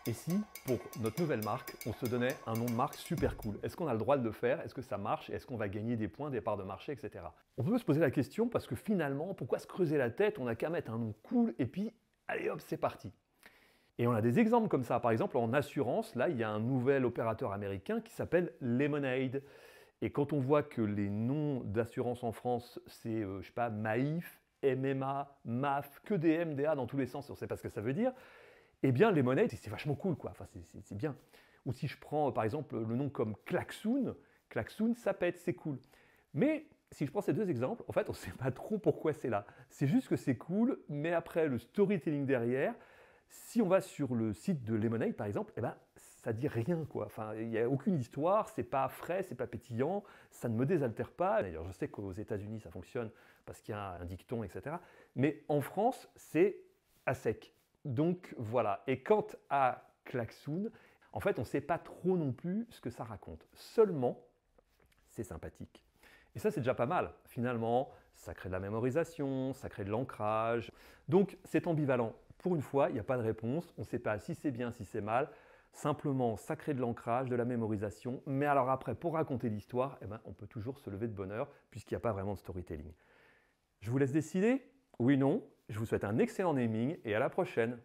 Et si, pour notre nouvelle marque, on se donnait un nom de marque super cool? Est-ce qu'on a le droit de le faire? Est-ce que ça marche? Est-ce qu'on va gagner des points, des parts de marché, etc. On peut se poser la question parce que finalement, pourquoi se creuser la tête? On n'a qu'à mettre un nom cool et puis, allez hop, c'est parti. Et on a des exemples comme ça. Par exemple, en assurance, là, il y a un nouvel opérateur américain qui s'appelle Lemonade. Et quand on voit que les noms d'assurance en France, c'est, je sais pas, Maïf, MMA, MAF, que des MDA dans tous les sens, on ne sait pas ce que ça veut dire, eh bien, Lemonade, c'est vachement cool, quoi. Enfin, c'est bien. Ou si je prends, par exemple, le nom comme Klaxoon, Klaxoon, ça pète, c'est cool. Mais si je prends ces deux exemples, en fait, on ne sait pas trop pourquoi c'est là. C'est juste que c'est cool, mais après, le storytelling derrière, si on va sur le site de Lemonade, par exemple, eh ben, ça dit rien, quoi. Enfin, il n'y a aucune histoire, c'est pas frais, c'est pas pétillant, ça ne me désaltère pas. D'ailleurs, je sais qu'aux États-Unis, ça fonctionne parce qu'il y a un dicton, etc. Mais en France, c'est à sec. Donc voilà. Et quant à Klaxoon, en fait, on ne sait pas trop non plus ce que ça raconte. Seulement, c'est sympathique. Et ça, c'est déjà pas mal. Finalement, ça crée de la mémorisation, ça crée de l'ancrage. Donc, c'est ambivalent. Pour une fois, il n'y a pas de réponse. On ne sait pas si c'est bien, si c'est mal. Simplement, ça crée de l'ancrage, de la mémorisation. Mais alors après, pour raconter l'histoire, eh ben, on peut toujours se lever de bonne heure, puisqu'il n'y a pas vraiment de storytelling. Je vous laisse décider. Oui, non. Je vous souhaite un excellent naming et à la prochaine.